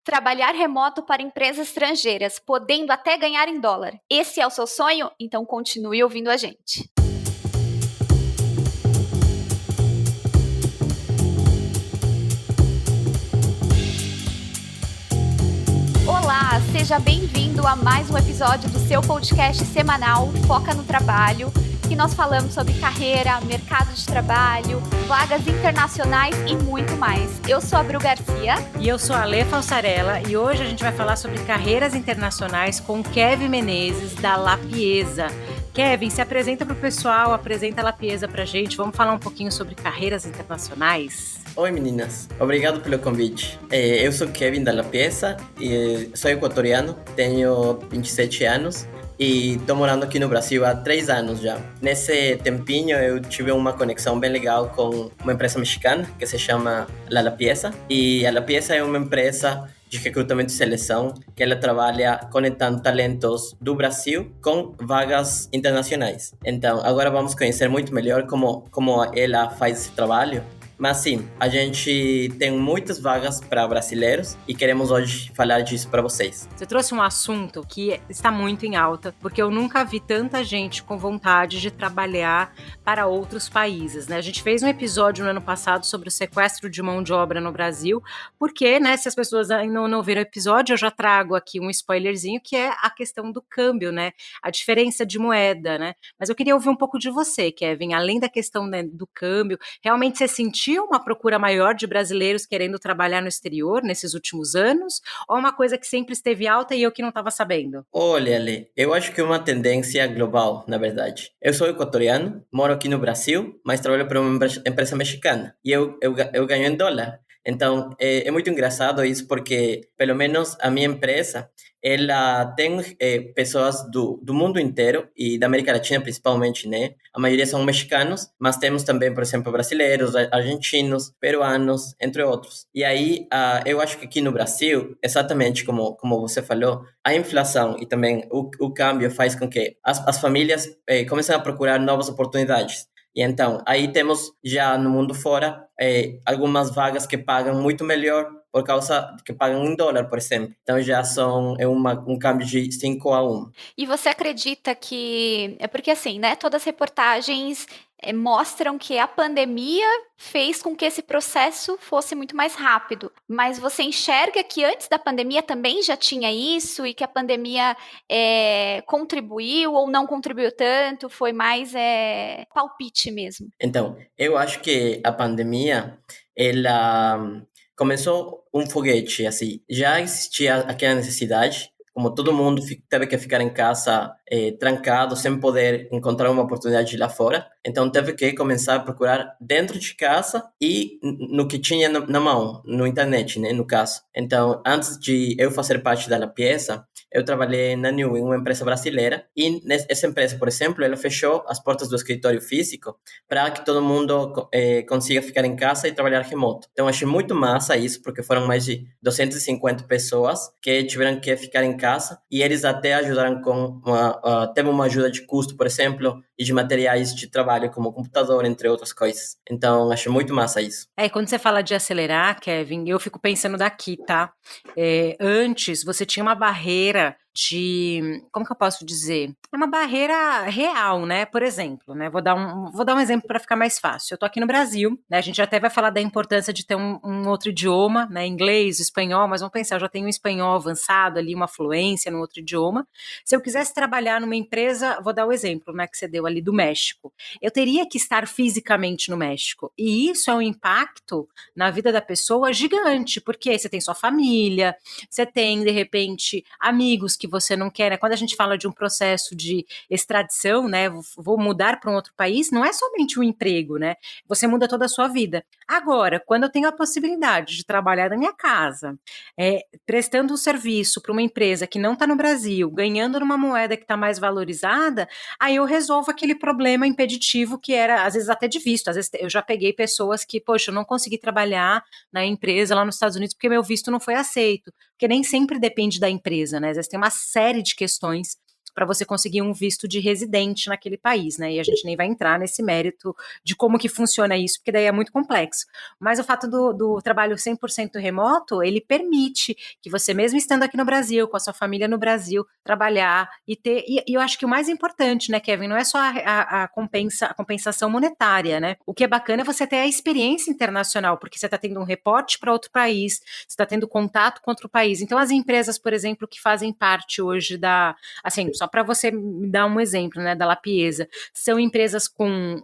Trabalhar remoto para empresas estrangeiras, podendo até ganhar em dólar. Esse é o seu sonho? Então continue ouvindo a gente. Olá, seja bem-vindo a mais um episódio do seu podcast semanal Foca no Trabalho, que nós falamos sobre carreira, mercado de trabalho, vagas internacionais e muito mais. Eu sou a Bru Garcia. E eu sou a Lê Falsarella e hoje a gente vai falar sobre carreiras internacionais com Kevin Menezes, da Lapieza. Kevin, se apresenta para o pessoal, apresenta a Lapieza para a gente. Vamos falar um pouquinho sobre carreiras internacionais? Oi meninas, obrigado pelo convite. Eu sou Kevin da Lapieza e sou equatoriano, tenho 27 anos e estou morando aqui no Brasil há 3 anos já. Nesse tempinho eu tive uma conexão bem legal com uma empresa mexicana que se chama La Lapieza, e a Lapieza é uma empresa de recrutamento e seleção que ela trabalha conectando talentos do Brasil com vagas internacionais. Então agora vamos conhecer muito melhor como ela faz esse trabalho. Mas sim, a gente tem muitas vagas para brasileiros e queremos hoje falar disso para vocês. Você trouxe um assunto que está muito em alta, porque eu nunca vi tanta gente com vontade de trabalhar para outros países, né? A gente fez um episódio no ano passado sobre o sequestro de mão de obra no Brasil, porque, né, se as pessoas ainda não viram o episódio, eu já trago aqui um spoilerzinho, que é a questão do câmbio, né? A diferença de moeda, né? Mas eu queria ouvir um pouco de você, Kevin, além da questão, né, do câmbio, realmente você sentiu uma procura maior de brasileiros querendo trabalhar no exterior nesses últimos anos? Ou uma coisa que sempre esteve alta e eu que não estava sabendo? Olha, Ale, eu acho que é uma tendência global, na verdade. Eu sou equatoriano, moro aqui no Brasil, mas trabalho para uma empresa mexicana e eu ganho em dólar. Então, é muito engraçado isso porque, pelo menos, a minha empresa, ela tem pessoas do mundo inteiro e da América Latina principalmente, né? A maioria são mexicanos, mas temos também, por exemplo, brasileiros, argentinos, peruanos, entre outros. E aí, eu acho que aqui no Brasil, exatamente como você falou, a inflação e também o câmbio faz com que as famílias comecem a procurar novas oportunidades. E então, aí temos já no mundo fora algumas vagas que pagam muito melhor por causa que pagam em dólar, por exemplo. Então já um câmbio de 5-1. E você acredita que... É porque assim, né, todas as reportagens mostram que a pandemia fez com que esse processo fosse muito mais rápido. Mas você enxerga que antes da pandemia também já tinha isso e que a pandemia contribuiu ou não contribuiu tanto? Foi mais palpite mesmo? Então, eu acho que a pandemia, ela começou um foguete, assim. Já existia aquela necessidade, como todo mundo teve que ficar em casa trancado, sem poder encontrar uma oportunidade lá fora. Então, teve que começar a procurar dentro de casa e no que tinha na mão, no internet, né, no caso. Então, antes de eu fazer parte da Lapieza, eu trabalhei na New, em uma empresa brasileira, e essa empresa, por exemplo, ela fechou as portas do escritório físico para que todo mundo consiga ficar em casa e trabalhar remoto. Então, achei muito massa isso, porque foram mais de 250 pessoas que tiveram que ficar em casa, e eles até ajudaram com teve uma ajuda de custo, por exemplo, e de materiais de trabalho, como computador, entre outras coisas. Então, achei muito massa isso. E quando você fala de acelerar, Kevin, eu fico pensando daqui, tá? Antes, você tinha uma barreira como que eu posso dizer? É uma barreira real, né? Por exemplo, né? Vou dar um exemplo para ficar mais fácil. Eu tô aqui no Brasil, né? A gente até vai falar da importância de ter um outro idioma, né? Inglês, espanhol, mas vamos pensar, eu já tenho um espanhol avançado ali, uma fluência no outro idioma. Se eu quisesse trabalhar numa empresa, vou dar o exemplo, né? Que você deu ali do México. Eu teria que estar fisicamente no México. E isso é um impacto na vida da pessoa gigante, porque você tem sua família, você tem, de repente, amigos que você não quer, né? Quando a gente fala de um processo de extradição, né? Vou mudar para um outro país, não é somente um emprego, né? Você muda toda a sua vida. Agora, quando eu tenho a possibilidade de trabalhar na minha casa, prestando um serviço para uma empresa que não está no Brasil, ganhando numa moeda que está mais valorizada, aí eu resolvo aquele problema impeditivo que era, às vezes, até de visto. Às vezes eu já peguei pessoas que, poxa, eu não consegui trabalhar na empresa lá nos Estados Unidos porque meu visto não foi aceito. Porque nem sempre depende da empresa, né? Às vezes tem uma série de questões para você conseguir um visto de residente naquele país, né? E a gente nem vai entrar nesse mérito de como que funciona isso, porque daí é muito complexo. Mas o fato do trabalho 100% remoto, ele permite que você, mesmo estando aqui no Brasil, com a sua família no Brasil, trabalhar e ter... E eu acho que o mais importante, né, Kevin, não é só a compensação monetária, né? O que é bacana é você ter a experiência internacional, porque você está tendo um reporte para outro país, você está tendo contato com outro país. Então, as empresas, por exemplo, que fazem parte hoje da... Assim, só para você me dar um exemplo, né, da Lapieza, são empresas com,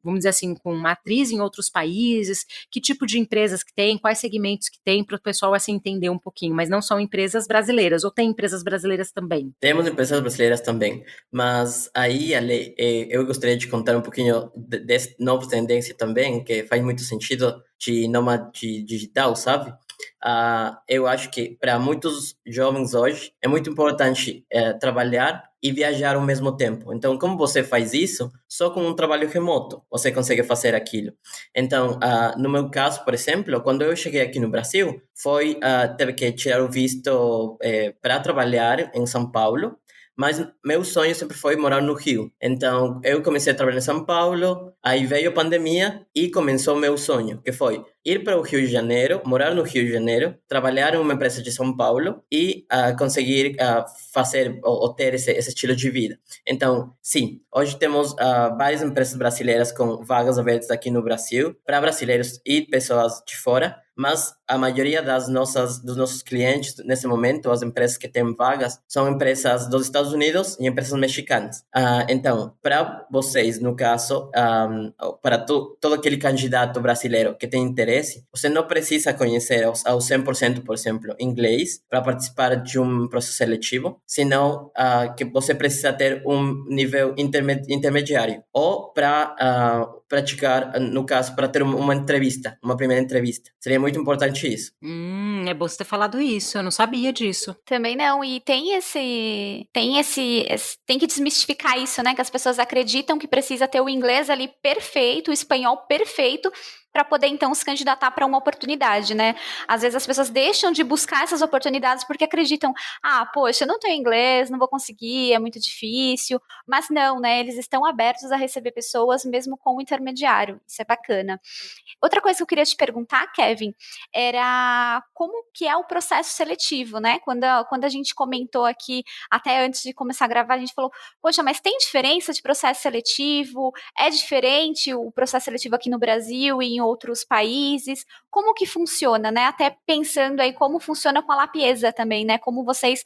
vamos dizer assim, com matriz em outros países, que tipo de empresas que tem, quais segmentos que tem, para o pessoal assim entender um pouquinho, mas não são empresas brasileiras, ou tem empresas brasileiras também? Temos empresas brasileiras também, mas aí, Ale, eu gostaria de contar um pouquinho dessa nova tendência também, que faz muito sentido de nômade digital, sabe? Eu acho que para muitos jovens hoje é muito importante trabalhar e viajar ao mesmo tempo. Então, como você faz isso? Só com um trabalho remoto você consegue fazer aquilo. Então, no meu caso, por exemplo, quando eu cheguei aqui no Brasil, teve que tirar o visto para trabalhar em São Paulo, mas meu sonho sempre foi morar no Rio. Então, eu comecei a trabalhar em São Paulo, aí veio a pandemia e começou o meu sonho, que foi ir para o Rio de Janeiro, morar no Rio de Janeiro, trabalhar em uma empresa de São Paulo e conseguir fazer ou ter esse estilo de vida. Então, sim, hoje temos várias empresas brasileiras com vagas abertas aqui no Brasil para brasileiros e pessoas de fora, mas a maioria dos nossos clientes, nesse momento, as empresas que têm vagas, são empresas dos Estados Unidos e empresas mexicanas. Então, para vocês, no caso, para todo aquele candidato brasileiro que tem interesse, você não precisa conhecer ao 100%, por exemplo, inglês para participar de um processo seletivo, senão que você precisa ter um nível intermediário ou para praticar, no caso, para ter uma primeira entrevista. Seria muito importante isso. É bom você ter falado isso, eu não sabia disso. Também não, e tem que desmistificar isso, né? Que as pessoas acreditam que precisa ter o inglês ali perfeito, o espanhol perfeito, para poder então se candidatar para uma oportunidade, né? Às vezes as pessoas deixam de buscar essas oportunidades porque acreditam, poxa, eu não tenho inglês, não vou conseguir, é muito difícil, mas não, né? Eles estão abertos a receber pessoas mesmo com o intermediário, isso é bacana. Outra coisa que eu queria te perguntar, Kevin, era como que é o processo seletivo, né? Quando a gente comentou aqui, até antes de começar a gravar, a gente falou, poxa, mas tem diferença de processo seletivo? É diferente o processo seletivo aqui no Brasil e em outros países? Como que funciona, né? Até pensando aí como funciona com a Lapieza também, né? Como vocês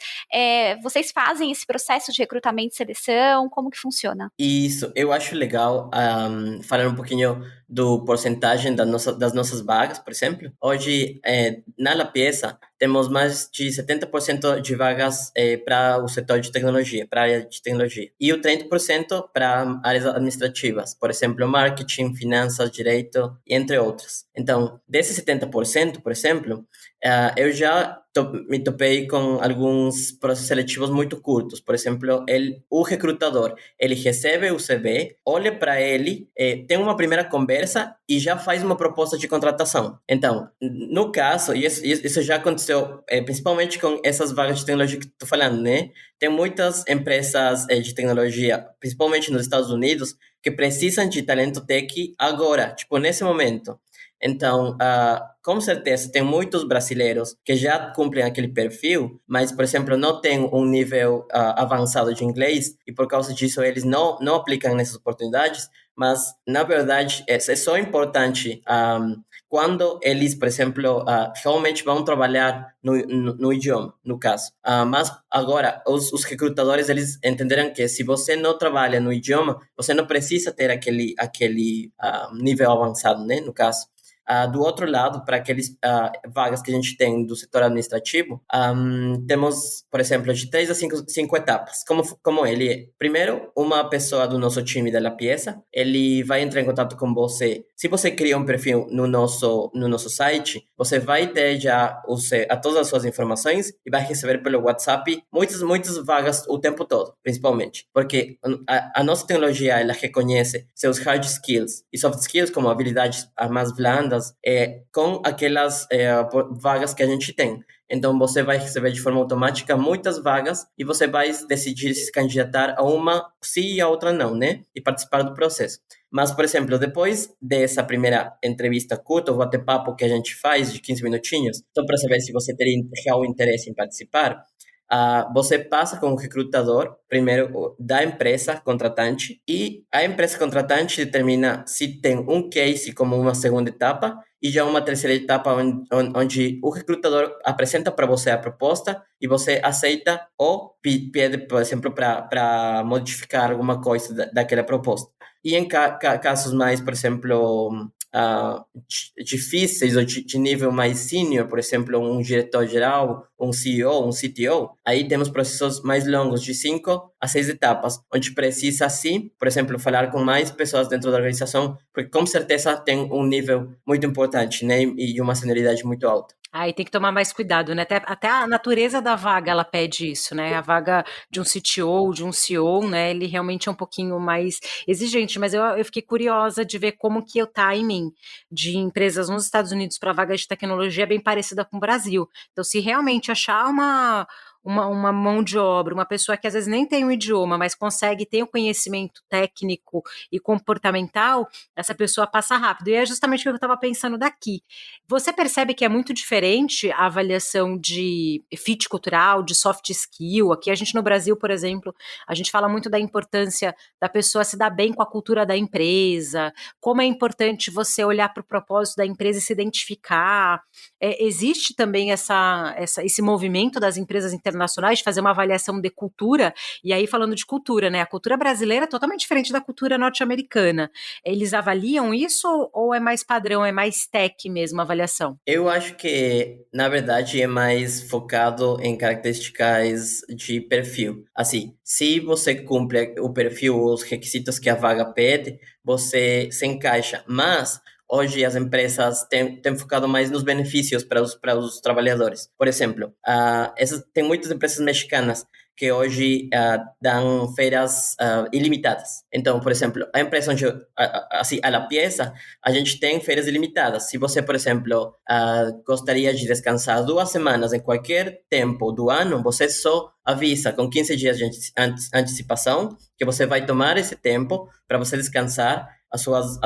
fazem esse processo de recrutamento e seleção, como que funciona? Isso, eu acho legal falar um pouquinho do porcentagem das nossas vagas, por exemplo. Hoje, na La Pieza, temos mais de 70% de vagas para o setor de tecnologia, para a área de tecnologia. E o 30% para áreas administrativas, por exemplo, marketing, finanças, direito, entre outras. Então, desses 70%, por exemplo, eu já me topei com alguns processos seletivos muito curtos. Por exemplo, o recrutador, ele recebe o CV, olha para ele, tem uma primeira conversa e já faz uma proposta de contratação. Então, no caso, e isso já aconteceu, principalmente com essas vagas de tecnologia que estou falando, né? Tem muitas empresas de tecnologia, principalmente nos Estados Unidos, que precisam de talento tech agora, tipo, nesse momento. Então, com certeza, tem muitos brasileiros que já cumprem aquele perfil, mas, por exemplo, não têm um nível avançado de inglês e, por causa disso, eles não aplicam nessas oportunidades, mas, na verdade, é só importante quando eles, por exemplo, realmente vão trabalhar no idioma, no caso. Mas, agora, os recrutadores, eles entenderam que se você não trabalha no idioma, você não precisa ter aquele nível avançado, né, no caso. Do outro lado, para aqueles vagas que a gente tem do setor administrativo, temos, por exemplo, de 3 a 5 etapas. Como ele é? Primeiro, uma pessoa do nosso time da La Pieza, ele vai entrar em contato com você. Se você cria um perfil no nosso site, você vai ter já todas as suas informações e vai receber pelo WhatsApp muitas vagas o tempo todo, principalmente. Porque a nossa tecnologia, ela reconhece seus hard skills e soft skills como habilidades mais blandas, com aquelas vagas que a gente tem. Então, você vai receber de forma automática muitas vagas e você vai decidir se candidatar a uma sim e a outra não, né? E participar do processo. Mas, por exemplo, depois dessa primeira entrevista curta, o bate-papo que a gente faz de 15 minutinhos, só para saber se você teria real interesse em participar, você passa com o recrutador, primeiro da empresa contratante, e a empresa contratante determina se tem um case como uma segunda etapa, e já uma terceira etapa onde o recrutador apresenta para você a proposta e você aceita ou pede, por exemplo, para modificar alguma coisa daquela proposta. E em casos mais, por exemplo, difíceis ou de nível mais senior, por exemplo, um diretor-geral, um CEO, um CTO, aí temos processos mais longos, de 5 a 6 etapas, onde precisa, sim, por exemplo, falar com mais pessoas dentro da organização, porque com certeza tem um nível muito importante, né, e uma senioridade muito alta. Aí tem que tomar mais cuidado, né? Até a natureza da vaga, ela pede isso, né? A vaga de um CTO, de um CEO, né? Ele realmente é um pouquinho mais exigente, mas eu fiquei curiosa de ver como que o timing de empresas nos Estados Unidos para vagas de tecnologia é bem parecida com o Brasil. Então, se realmente achar uma mão de obra, uma pessoa que às vezes nem tem um idioma, mas consegue ter o conhecimento técnico e comportamental, essa pessoa passa rápido. E é justamente o que eu estava pensando daqui. Você percebe que é muito diferente a avaliação de fit cultural, de soft skill? Aqui a gente no Brasil, por exemplo, a gente fala muito da importância da pessoa se dar bem com a cultura da empresa, como é importante você olhar para o propósito da empresa e se identificar. Existe também esse movimento das empresas internacionais de fazer uma avaliação de cultura, e aí falando de cultura, né? A cultura brasileira é totalmente diferente da cultura norte-americana. Eles avaliam isso ou é mais padrão, é mais tech mesmo a avaliação? Eu acho que, na verdade, é mais focado em características de perfil. Assim, se você cumpre o perfil, os requisitos que a vaga pede, você se encaixa. Mas hoje as empresas têm focado mais nos benefícios para os trabalhadores. Por exemplo, tem muitas empresas mexicanas que hoje dão férias ilimitadas. Então, por exemplo, a empresa onde, assim, a La Pieza, a gente tem férias ilimitadas. Se você, por exemplo, gostaria de descansar 2 semanas em qualquer tempo do ano, você só avisa com 15 dias de antecipação que você vai tomar esse tempo para você descansar. As suas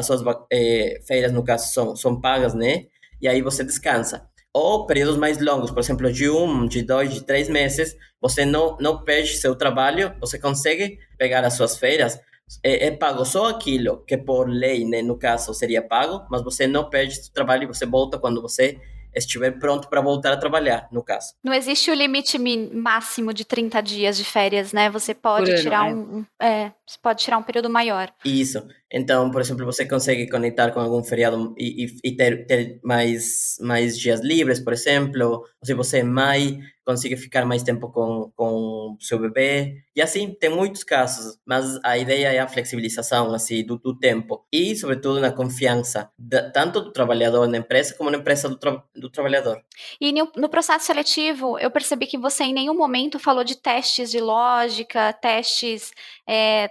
férias, no caso, são pagas, né? E aí você descansa. Ou períodos mais longos, por exemplo, de 1, de 2, de 3 meses, você não perde seu trabalho, você consegue pegar as suas férias, é pago só aquilo que por lei, né, no caso, seria pago, mas você não perde seu trabalho e você volta quando você estiver pronto para voltar a trabalhar, no caso. Não existe o limite máximo de 30 dias de férias, né? Você Por pode ano, tirar você pode tirar um período maior. Isso. Então, por exemplo, você consegue conectar com algum feriado e ter mais dias livres, por exemplo. Ou se você é mãe, consegue ficar mais tempo com seu bebê. E assim, tem muitos casos, mas a ideia é a flexibilização assim, do tempo. E, sobretudo, na confiança, tanto do trabalhador na empresa, como na empresa do trabalhador. E no processo seletivo, eu percebi que você em nenhum momento falou de testes de lógica, testes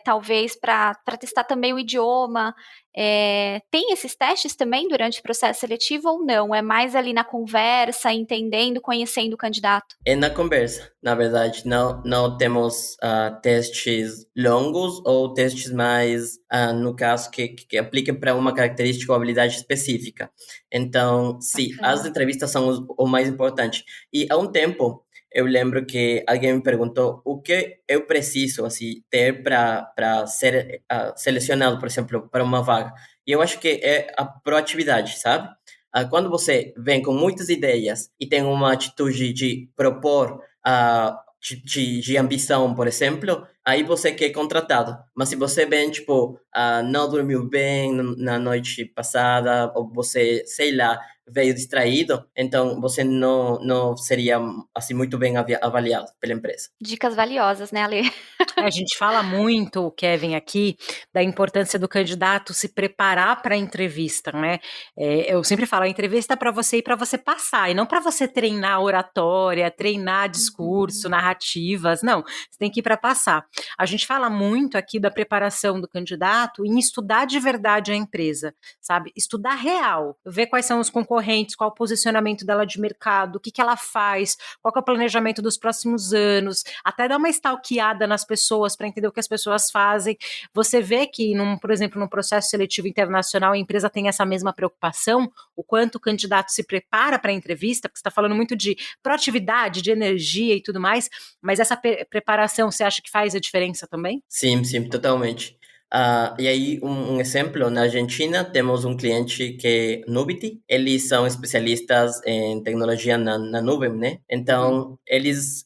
talvez para testar também o idioma. Tem esses testes também durante o processo seletivo ou não? É mais ali na conversa, entendendo, conhecendo o candidato? É na conversa, na verdade. Não temos testes longos ou testes mais, no caso, que apliquem para uma característica ou habilidade específica. Então, sim, as entrevistas são o mais importante. E há um tempo, eu lembro que alguém me perguntou o que eu preciso assim, ter para ser selecionado, por exemplo, para uma vaga. E eu acho que é a proatividade, sabe? Quando você vem com muitas ideias e tem uma atitude de propor, de ambição, por exemplo, aí você quer contratado. Mas se você vem, tipo, não dormiu bem na noite passada, ou você, sei lá, veio distraído, então você não seria, assim, muito bem avaliado pela empresa. Dicas valiosas, né, Ale? A gente fala muito, Kevin, aqui, da importância do candidato se preparar para a entrevista, né? Eu sempre falo, a entrevista é para você ir para você passar, e não para você treinar oratória, treinar discurso, narrativas, não, você tem que ir para passar. A gente fala muito aqui da preparação do candidato em estudar de verdade a empresa, sabe? Estudar real, ver quais são os concorrentes concorrentes, qual o posicionamento dela de mercado, o que ela faz, qual que é o planejamento dos próximos anos, até dar uma stalkeada nas pessoas para entender o que as pessoas fazem. Você vê que, por exemplo, num processo seletivo internacional, a empresa tem essa mesma preocupação, o quanto o candidato se prepara para a entrevista, porque você está falando muito de proatividade, de energia e tudo mais, mas essa preparação você acha que faz a diferença também? Sim, sim, totalmente. E aí, um exemplo, na Argentina temos um cliente que é Nubity, eles são especialistas em tecnologia na nuvem, né? Então, eles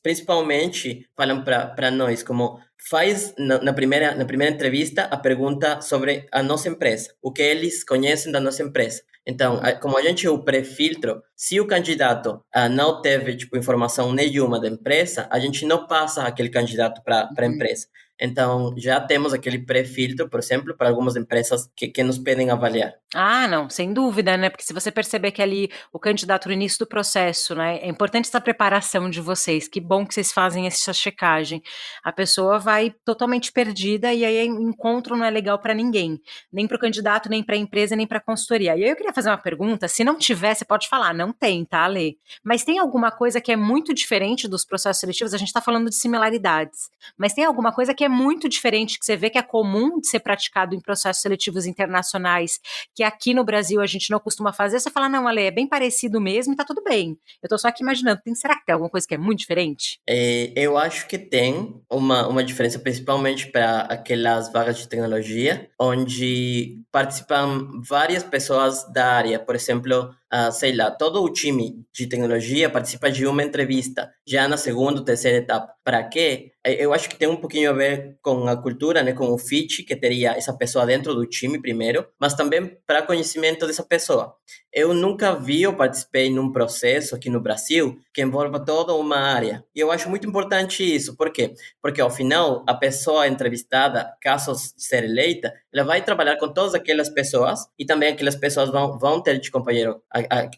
principalmente falam para nós como faz na primeira entrevista a pergunta sobre a nossa empresa, o que eles conhecem da nossa empresa. Então, como a gente é o pré-filtro, se o candidato não teve tipo, informação nenhuma da empresa, a gente não passa aquele candidato para a empresa. Então, já temos aquele pré-filtro, por exemplo, para algumas empresas que nos pedem avaliar. Ah, não, sem dúvida, né? Porque se você perceber que ali o candidato no início do processo, né? É importante essa preparação de vocês. Que bom que vocês fazem essa checagem. A pessoa vai totalmente perdida e aí o encontro não é legal para ninguém. Nem para o candidato, nem para a empresa, nem para a consultoria. E aí eu queria fazer uma pergunta. Se não tiver, você pode falar. Não tem, tá, Lê? Mas tem alguma coisa que é muito diferente dos processos seletivos? A gente está falando de similaridades. Mas tem alguma coisa que é muito diferente, que você vê que é comum de ser praticado em processos seletivos internacionais, que aqui no Brasil a gente não costuma fazer? Você fala, não, Ale, é bem parecido mesmo e tá tudo bem. Eu tô só aqui imaginando, será que tem alguma coisa que é muito diferente? Eu acho que tem uma diferença, principalmente para aquelas vagas de tecnologia, onde participam várias pessoas da área. Por exemplo, sei lá, todo o time de tecnologia participa de uma entrevista, já na segunda ou terceira etapa. Para quê? Eu acho que tem um pouquinho a ver com a cultura, né, com o fit que teria essa pessoa dentro do time primeiro, mas também para conhecimento dessa pessoa. Eu nunca vi ou participei num processo aqui no Brasil que envolva toda uma área. E eu acho muito importante isso. Por quê? Porque, ao final, a pessoa entrevistada, caso ser eleita, ela vai trabalhar com todas aquelas pessoas e também aquelas pessoas vão ter de companheiro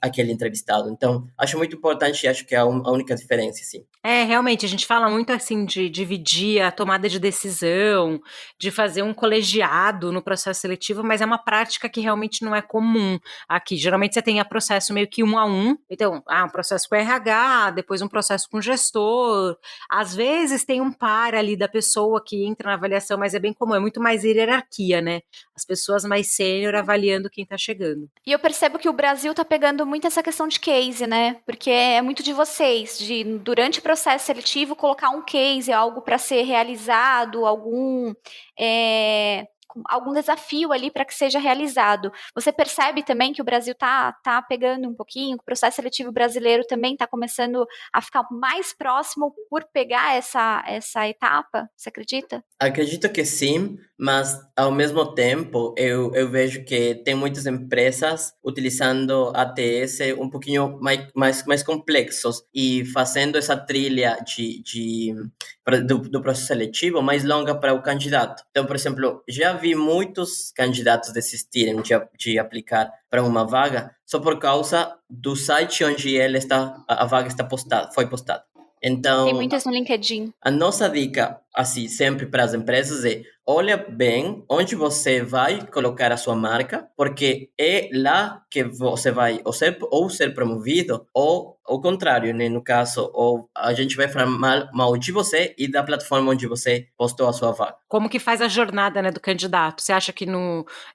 aquele entrevistado. Então, acho muito importante e acho que é a única diferença, sim. Realmente, a gente fala muito assim de dividir a tomada de decisão, de fazer um colegiado no processo seletivo, mas é uma prática que realmente não é comum aqui. Geralmente você tem a processo meio que 1 a 1, então, um processo com RH, depois um processo com gestor, às vezes tem um par ali da pessoa que entra na avaliação, mas é bem comum, é muito mais hierarquia, né? As pessoas mais sênior avaliando quem tá chegando. E eu percebo que o Brasil tá pegando muito essa questão de case, né? Porque é muito de vocês, durante o processo seletivo, colocar um case, algo para ser realizado, algum desafio ali para que seja realizado. Você percebe também que o Brasil tá pegando um pouquinho, que o processo seletivo brasileiro também está começando a ficar mais próximo por pegar essa etapa? Você acredita? Acredito que sim, mas ao mesmo tempo eu vejo que tem muitas empresas utilizando ATS um pouquinho mais complexos e fazendo essa trilha do processo seletivo mais longa para o candidato. Então, por exemplo, já vi muitos candidatos desistirem de aplicar para uma vaga só por causa do site onde a vaga foi postada. Então, tem muitas no LinkedIn. A nossa dica, assim, sempre para as empresas é: olha bem onde você vai colocar a sua marca, porque é lá que você vai ou ser promovido, ou ao contrário, né? No caso, ou a gente vai falar mal de você e da plataforma onde você postou a sua vaga. Como que faz a jornada, né, do candidato? Você acha que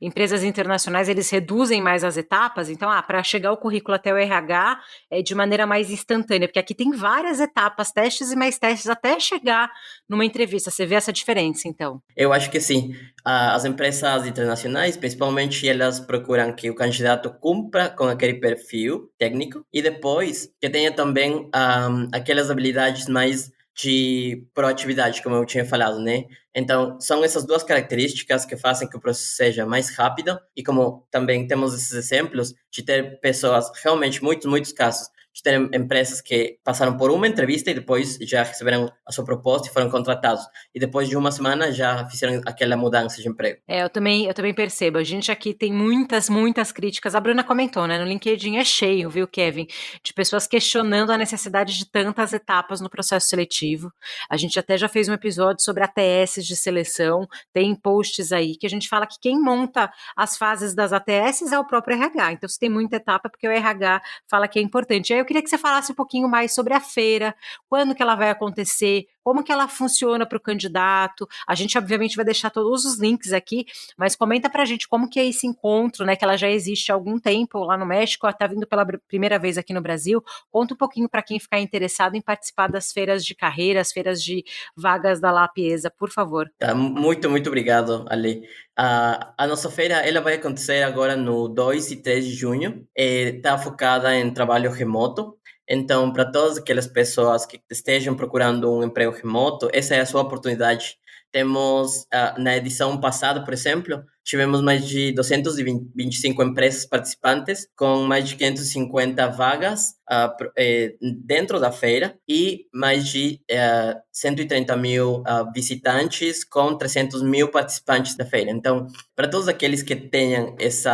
empresas internacionais eles reduzem mais as etapas? Então, para chegar o currículo até o RH é de maneira mais instantânea, porque aqui tem várias etapas, testes e mais testes até chegar numa entrevista. Você vê essa diferença, então? Eu acho que sim. As empresas internacionais, principalmente, elas procuram que o candidato cumpra com aquele perfil técnico e depois que tenha também aquelas habilidades mais de proatividade, como eu tinha falado, né? Então, são essas duas características que fazem que o processo seja mais rápido e como também temos esses exemplos de ter pessoas, realmente muitos casos, de ter empresas que passaram por uma entrevista e depois já receberam a sua proposta e foram contratados. E depois de uma semana já fizeram aquela mudança de emprego. Eu também percebo. A gente aqui tem muitas críticas. A Bruna comentou, né? No LinkedIn é cheio, viu, Kevin? De pessoas questionando a necessidade de tantas etapas no processo seletivo. A gente até já fez um episódio sobre ATS de seleção. Tem posts aí que a gente fala que quem monta as fases das ATS é o próprio RH. Então, se tem muita etapa, porque o RH fala que é importante. E aí eu queria que você falasse um pouquinho mais sobre a feira, quando que ela vai acontecer, como que ela funciona para o candidato. A gente, obviamente, vai deixar todos os links aqui, mas comenta para a gente como que é esse encontro, né, que ela já existe há algum tempo lá no México, ela está vindo pela primeira vez aqui no Brasil. Conta um pouquinho para quem ficar interessado em participar das feiras de carreira, as feiras de vagas da Lapiesa, por favor. Tá, muito obrigado, Ale. A nossa feira ela vai acontecer agora no 2 e 3 de junho. Está focada em trabalho remoto. Então, para todas aquelas pessoas que estejam procurando um emprego remoto, essa é a sua oportunidade. Temos, na edição passada, por exemplo, tivemos mais de 225 empresas participantes, com mais de 550 vagas dentro da feira e mais de 130 mil visitantes, com 300 mil participantes da feira. Então, para todos aqueles que tenham esse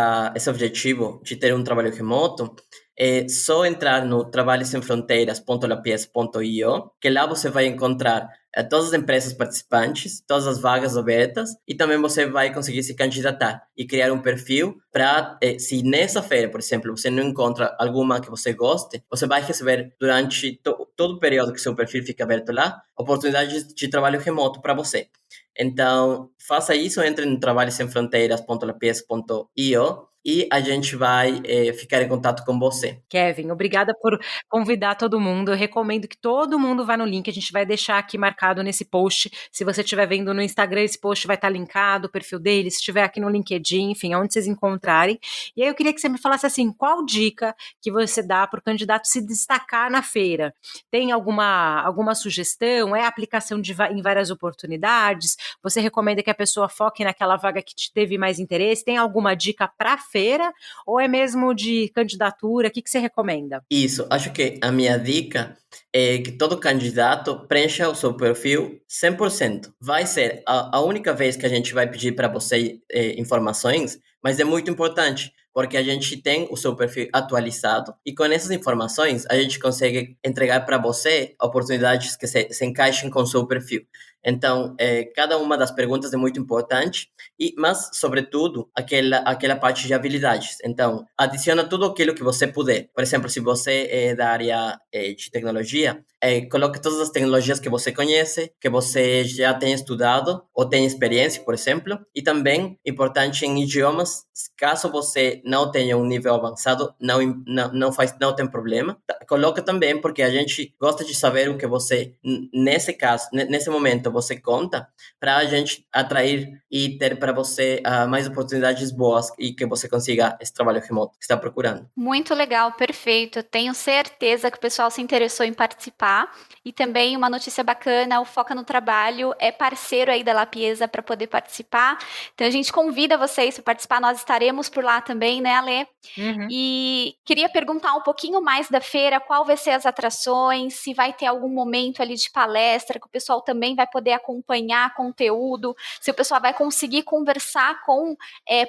objetivo de ter um trabalho remoto, é só entrar no trabalhosemfronteiras.lapies.io, que lá você vai encontrar todas as empresas participantes, todas as vagas abertas, e também você vai conseguir se candidatar e criar um perfil para, se nessa feira, por exemplo, você não encontra alguma que você goste, você vai receber durante todo o período que seu perfil fica aberto lá, oportunidades de trabalho remoto para você. Então, faça isso, entre no trabalhosemfronteiras.lapies.io e a gente vai ficar em contato com você. Kevin, obrigada por convidar todo mundo. Eu recomendo que todo mundo vá no link. A gente vai deixar aqui marcado nesse post. Se você estiver vendo no Instagram, esse post vai estar linkado, o perfil dele. Se estiver aqui no LinkedIn, enfim, onde vocês encontrarem. E aí eu queria que você me falasse assim, qual dica que você dá para o candidato se destacar na feira? Tem alguma sugestão? É aplicação em várias oportunidades? Você recomenda que a pessoa foque naquela vaga que te teve mais interesse? Tem alguma dica para a feira? Ou é mesmo de candidatura? O que você recomenda? Isso, acho que a minha dica é que todo candidato preencha o seu perfil 100%. Vai ser a única vez que a gente vai pedir para você informações, mas é muito importante, porque a gente tem o seu perfil atualizado e com essas informações a gente consegue entregar para você oportunidades que se encaixem com o seu perfil. Então, cada uma das perguntas é muito importante, mas, sobretudo, aquela parte de habilidades. Então, adiciona tudo aquilo que você puder. Por exemplo, se você é da área de tecnologia, coloque todas as tecnologias que você conhece, que você já tem estudado ou tem experiência, por exemplo. E também, importante em idiomas, caso você não tenha um nível avançado, não tem problema. Coloca também, porque a gente gosta de saber o que você, nesse caso, nesse momento, você conta, para a gente atrair e ter para você mais oportunidades boas e que você consiga esse trabalho remoto que está procurando. Muito legal, perfeito. Tenho certeza que o pessoal se interessou em participar. E também uma notícia bacana, o Foca no Trabalho é parceiro aí da Lapiesa para poder participar. Então a gente convida vocês para participar, nós estaremos por lá também, né, Ale? Uhum. E queria perguntar um pouquinho mais da feira, qual vai ser as atrações, se vai ter algum momento ali de palestra que o pessoal também vai poder acompanhar conteúdo, se o pessoal vai conseguir conversar com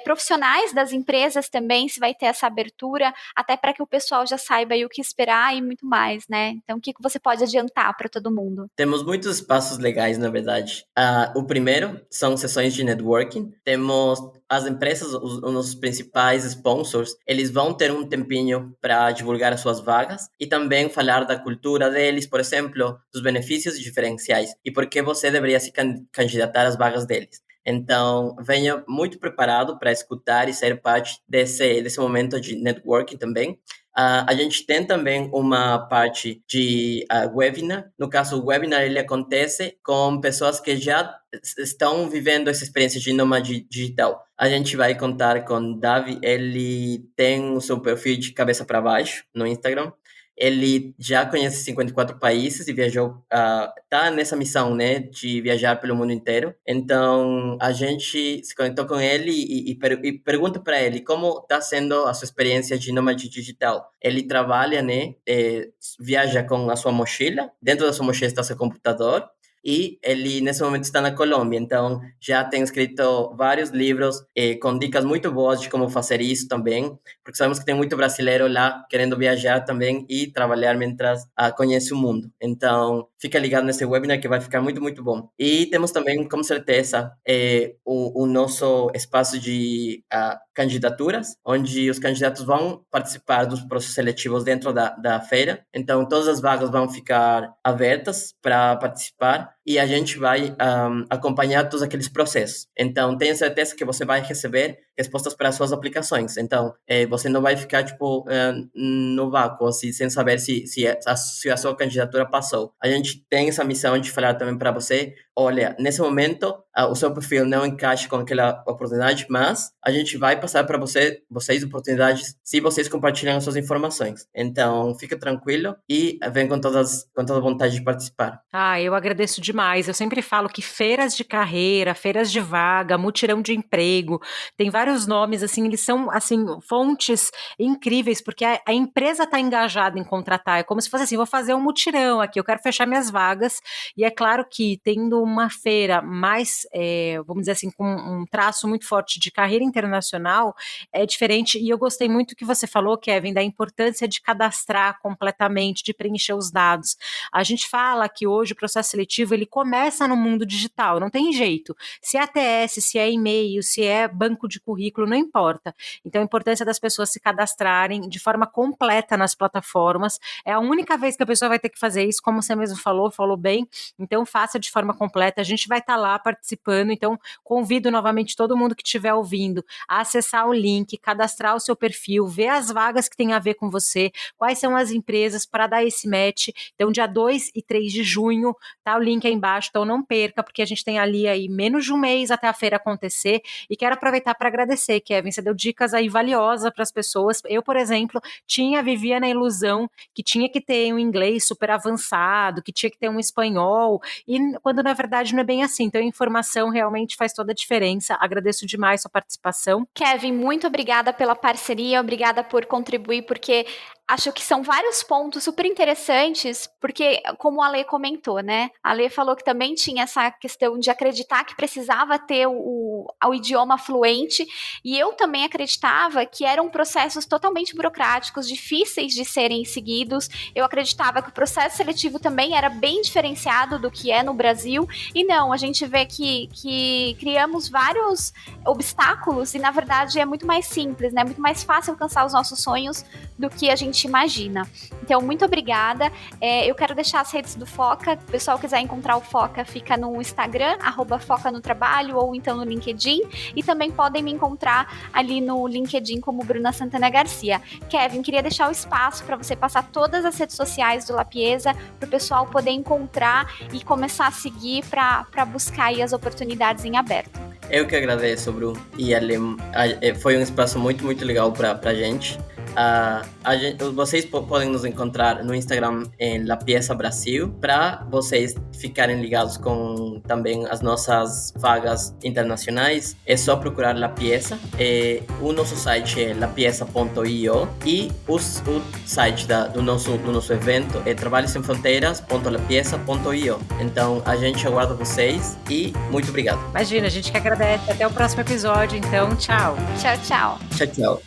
profissionais das empresas também, se vai ter essa abertura, até para que o pessoal já saiba aí o que esperar e muito mais, né? Então, o que você pode adiantar para todo mundo? Temos muitos espaços legais, na verdade. O primeiro são sessões de networking. Temos as empresas, os principais sponsors, eles vão ter um tempinho para divulgar as suas vagas e também falar da cultura deles, por exemplo, dos benefícios diferenciais e por que você deveria se candidatar às vagas deles. Então, venha muito preparado para escutar e ser parte desse momento de networking também. A gente tem também uma parte de webinar. No caso, o webinar ele acontece com pessoas que já estão vivendo essa experiência de nômade digital. A gente vai contar com Davi, ele tem o seu perfil de cabeça para baixo no Instagram. ele já conhece 54 países e viajou, tá nessa missão, né, de viajar pelo mundo inteiro. Então, a gente se conectou com ele e pergunta para ele como está sendo a sua experiência de nômade digital. Ele trabalha, né, viaja com a sua mochila, dentro da sua mochila está seu computador, e ele, nesse momento, está na Colômbia. Então, já tem escrito vários livros com dicas muito boas de como fazer isso também, porque sabemos que tem muito brasileiro lá querendo viajar também e trabalhar mientras conhece o mundo. Então, fica ligado nesse webinar que vai ficar muito, muito bom. E temos também, com certeza, o nosso espaço de candidaturas, onde os candidatos vão participar dos processos seletivos dentro da feira. Então, todas as vagas vão ficar abertas para participar e a gente vai acompanhar todos aqueles processos. Então, tenha certeza que você vai receber respostas para as suas aplicações. Então, você não vai ficar, no vácuo, assim, sem saber se a sua candidatura passou. A gente tem essa missão de falar também para você, olha, nesse momento, o seu perfil não encaixa com aquela oportunidade, mas a gente vai passar para vocês oportunidades se vocês compartilham as suas informações. Então, fica tranquilo e vem com toda a vontade de participar. Eu agradeço demais. Eu sempre falo que feiras de carreira, feiras de vaga, mutirão de emprego, tem vários nomes, assim, eles são, assim, fontes incríveis, porque a empresa está engajada em contratar. É como se fosse assim, vou fazer um mutirão aqui, eu quero fechar minhas vagas. E é claro que tendo uma feira mais, vamos dizer assim, com um traço muito forte de carreira internacional, é diferente. E eu gostei muito que você falou, Kevin, da importância de cadastrar completamente, de preencher os dados. A gente fala que hoje o processo seletivo, ele começa no mundo digital, não tem jeito. Se é ATS, se é e-mail, se é banco de currículo, não importa. Então, a importância das pessoas se cadastrarem de forma completa nas plataformas. É a única vez que a pessoa vai ter que fazer isso, como você mesmo falou bem. Então, faça de forma completa. A gente vai estar lá participando. Então, convido novamente todo mundo que estiver ouvindo a acessar o link, cadastrar o seu perfil, ver as vagas que tem a ver com você, quais são as empresas para dar esse match. Então, dia 2 e 3 de junho, tá o link aí embaixo, então não perca, porque a gente tem ali aí menos de um mês até a feira acontecer, e quero aproveitar para agradecer, Kevin, você deu dicas aí valiosas para as pessoas. Eu, por exemplo, vivia na ilusão que tinha que ter um inglês super avançado, que tinha que ter um espanhol, e quando na verdade não é bem assim. Então a informação realmente faz toda a diferença. Agradeço demais sua participação. Kevin, muito obrigada pela parceria, obrigada por contribuir, porque acho que são vários pontos super interessantes, porque como a Lê comentou, né? A Lê falou que também tinha essa questão de acreditar que precisava ter o idioma fluente, e eu também acreditava que eram processos totalmente burocráticos, difíceis de serem seguidos. Eu acreditava que o processo seletivo também era bem diferenciado do que é no Brasil, e não, a gente vê que criamos vários obstáculos, e na verdade é muito mais simples, né? Muito mais fácil alcançar os nossos sonhos do que a gente imagina. Então, muito obrigada. Eu quero deixar as redes do Foca. Se o pessoal quiser encontrar o Foca, fica no Instagram, @Foca no Trabalho, ou então no LinkedIn. E também podem me encontrar ali no LinkedIn como Bruna Santana Garcia. Kevin, queria deixar o espaço para você passar todas as redes sociais do Lapieza, para o pessoal poder encontrar e começar a seguir para buscar aí as oportunidades em aberto. Eu que agradeço, Bru. E foi um espaço muito, muito legal para a gente. Vocês podem nos encontrar no Instagram em Lapieza Brasil, para vocês ficarem ligados com também as nossas vagas internacionais. É só procurar Lapieza. O nosso site é lapieza.io e o site do nosso evento é trabalhosemfronteiras.lapieza.io. Então a gente aguarda vocês e muito obrigado. Imagina, a gente que agradece. Até o próximo episódio, então tchau. Tchau, tchau. Tchau, tchau.